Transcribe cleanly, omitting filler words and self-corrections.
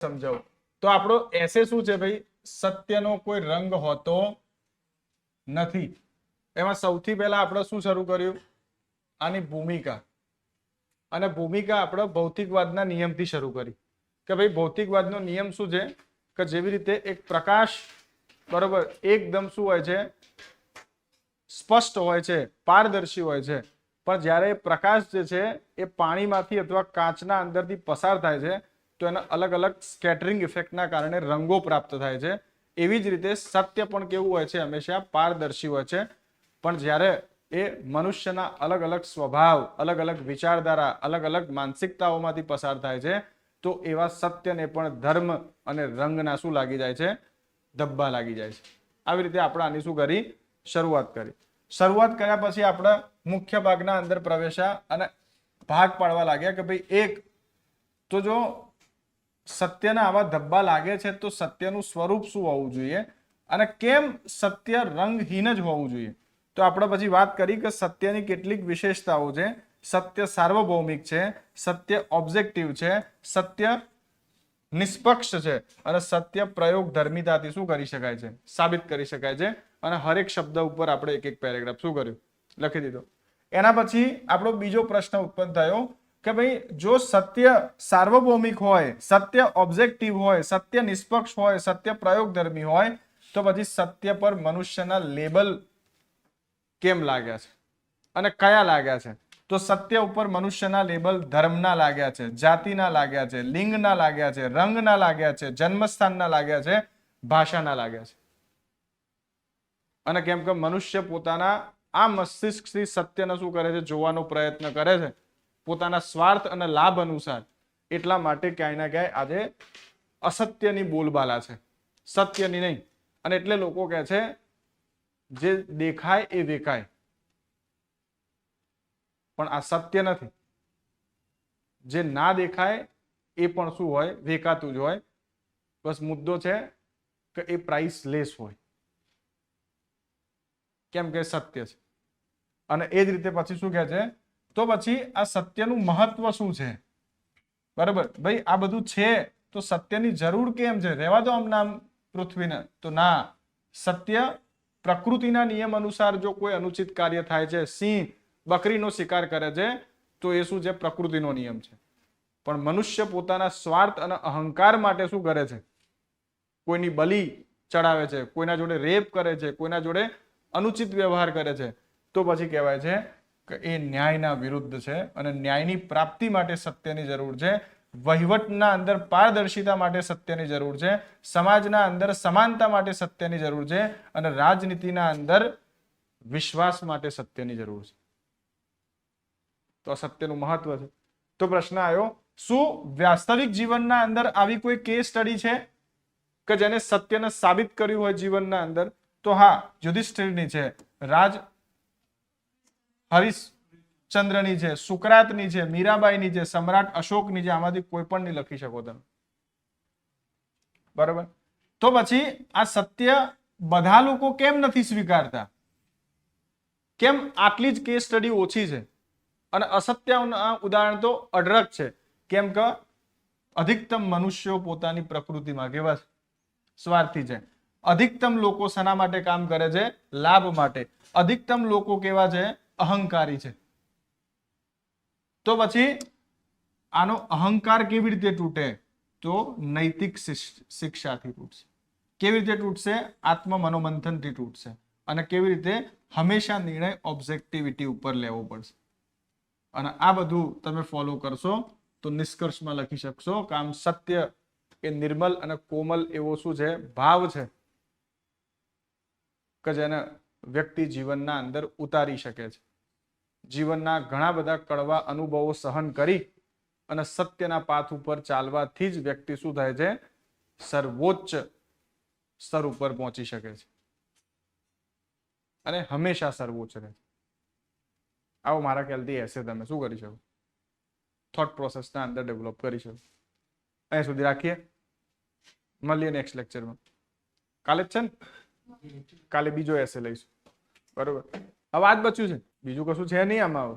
સમજાવું તો આપણો એસે શું છે ભાઈ, સત્યનો કોઈ રંગ હોતો નથી. એમાં સૌથી પહેલા આપણે શું શરૂ કર્યું, આની ભૂમિકા. અને ભૂમિકા આપણે ભૌતિકવાદના નિયમથી શરૂ કરી કે ભાઈ ભૌતિકવાદનો નિયમ શું છે કે જેવી રીતે એક પ્રકાશ બરોબર એકદમ શું હોય છે, સ્પષ્ટ હોય છે, પારદર્શી હોય છે, પણ જ્યારે પ્રકાશ જે છે એ પાણીમાંથી અથવા કાચના અંદરથી પસાર થાય છે તો એના અલગ અલગ સ્કેટરિંગ ઇફેક્ટના કારણે રંગો પ્રાપ્ત થાય છે. એવી જ રીતે સત્ય પણ કેવું હોય છે, હંમેશા પારદર્શી હોય છે. પણ જ્યારે એ મનુષ્યના અલગ અલગ સ્વભાવ, અલગ અલગ વિચારધારા, અલગ અલગ માનસિકતાઓમાંથી પસાર થાય છે તો એવા સત્યને પણ ધર્મ અને રંગના શું લાગી જાય છે, ધબ્બા લાગી જાય છે. આવી રીતે આપણે આની શું કરી, શરૂઆત કરી. શરૂઆત કર્યા પછી આપણે મુખ્ય ભાગના અંદર પ્રવેશ્યા અને ભાગ પાડવા લાગ્યા કે ભાઈ એક તો જો સત્યના આવા ધબ્બા લાગે છે તો સત્યનું સ્વરૂપ શું હોવું જોઈએ અને કેમ સત્ય રંગહીન જ હોવું જોઈએ. તો આપણે પછી વાત કરી કે સત્યની કેટલીક વિશેષતાઓ છે. સત્ય સાર્વભૌમિક છે, સત્ય ઓબ્જેક્ટિવ છે, સત્ય નિષ્પક્ષ છે અને સત્ય પ્રયોગ ધર્મિતાથી શું કરી શકાય છે, સાબિત કરી શકાય છે. અને હરેક શબ્દ ઉપર આપણે એક એક પેરેગ્રાફ શું કર્યું, લખી દીધો. એના પછી આપણો બીજો પ્રશ્ન ઉત્પન્ન થયો કે ભાઈ જો સત્ય સાર્વભૌમિક હોય, સત્ય ઓબ્જેક્ટિવ હોય, સત્ય નિષ્પક્ષ હોય, સત્ય પ્રયોગધર્મી હોય તો પછી સત્ય પર મનુષ્યના લેબલ કેમ લાગ્યા છે અને કયા લાગ્યા છે? તો સત્ય ઉપર મનુષ્યના લેબલ ધર્મના લાગ્યા છે, જાતિના લાગ્યા છે, લિંગના લાગ્યા છે, રંગના લાગ્યા છે, જન્મસ્થાનના લાગ્યા છે, ભાષાના લાગ્યા છે. અને કેમ કે મનુષ્ય પોતાના આ મસ્તિષ્કથી સત્યને શું કરે છે, જોવાનો પ્રયત્ન કરે છે પોતાના સ્વાર્થ અને લાભ અનુસાર. એટલા માટે ક્યાંય ના ક્યાંય આજે અસત્યની બોલબાલા છે, સત્યની નહીં. અને એટલે લોકો કહે છે જે દેખાય એ વેકાય, પણ આ સત્ય નથી. જે ના દેખાય એ પણ શું હોય, વેકાતું જ હોય. બસ મુદ્દો છે કે એ પ્રાઇસલેસ હોય, કેમ કે સત્ય છે. અને એ જ રીતે પછી શું કહે છે, તો પછી આ સત્યનું મહત્વ શું છે? બરાબર, ભાઈ આ બધું છે તો સત્યની જરૂર કેમ છે? રહેવા દો આમ નામ પૃથ્વીને. તો ના, સત્ય પ્રકૃતિના નિયમ અનુસાર જો કોઈ અનુચિત કાર્ય થાય છે, સિંહ બકરીનો શિકાર કરે છે તો એ શું છે, પ્રકૃતિનો નિયમ છે. પણ મનુષ્ય પોતાના સ્વાર્થ અને અહંકાર માટે શું કરે છે, કોઈની બલી ચડાવે છે, કોઈના જોડે રેપ કરે છે, કોઈના જોડે અનુચિત વ્યવહાર કરે છે, તો પછી કહેવાય છે કે એ ન્યાયના વિરુદ્ધ છે. અને ન્યાયની પ્રાપ્તિ માટે સત્યની જરૂર છે. વહીવટના અંદર પારદર્શિતા માટે સત્યની જરૂર છે. સમાજના અંદર સમાનતા માટે સત્યની જરૂર છે. અને રાજનીતિના અંદર વિશ્વાસ માટે સત્યની જરૂર છે. તો સત્યનું મહત્વ છે. તો પ્રશ્ન આવ્યો, શું વાસ્તવિક જીવનના અંદર આવી કોઈ કેસ સ્ટડી છે કે જેને સત્યને સાબિત કર્યું હોય જીવનના અંદર? તો હા, યુધિષ્ઠિરની છે, રાજ હરિશ્ચંદ્રની છે, સુકરાતની છે, મીરાબાઈની છે, સમ્રાટ અશોકની છે. આમાંથી કોઈ પણ નહીં લખી શકો તમે. બરોબર, તો પછી આ સત્ય બધા લોકો કેમ નથી સ્વીકારતા? કેમ આટલી જ કેસ સ્ટડી ઓછી છે? અને અસત્યના ઉદાહરણ તો અઢળક છે. કેમ કે અધિકતમ મનુષ્યો પોતાની પ્રકૃતિમાં કેવા છે, સ્વાર્થી છે. અધિકતમ લોકો શેના માટે કામ કરે છે, લાભ માટે. અધિકતમ લોકો કેવા છે, અહંકારી છે. તો પછી આનો અહંકાર કેવી રીતે તૂટે? તો નૈતિક શિક્ષાથી તૂટશે. કેવી રીતે તૂટશે? આત્મ મનોમંથનથી તૂટશે. અને કેવી રીતે? હંમેશા નિર્ણય ઓબ્જેક્ટિવિટી ઉપર લેવો પડશે. અને આ બધું તમે ફોલો કરશો તો નિષ્કર્ષમાં લખી શકશો કે આમ સત્ય એ નિર્મલ અને કોમલ એવો શું છે, ભાવ છે કે જેને વ્યક્તિ જીવનના અંદર ઉતારી શકે છે. જીવનના ઘણા બધા કડવા અનુભવો સહન કરી અને સત્યના પાથ ઉપર ચાલવાથી જ વ્યક્તિ શું થાય છે, સર્વોચ્ચ સ્તર ઉપર પહોંચી શકે છે અને હંમેશા સર્વોચ્ચ રહે છે. આવો મારા ખ્યાલથી એસે તમે શું કરી શકો, થોટ પ્રોસેસના અંદર ડેવલપ કરી શકો. અહીંયા સુધી રાખીએ, મળીએ નેક્સ્ટ લેક્ચરમાં. કાલે જ છે ને? કાલે બીજો એસે લઈશું. બરોબર, હવે આ જ બચ્યું છે, બીજું કશું છે નહીં આમાં.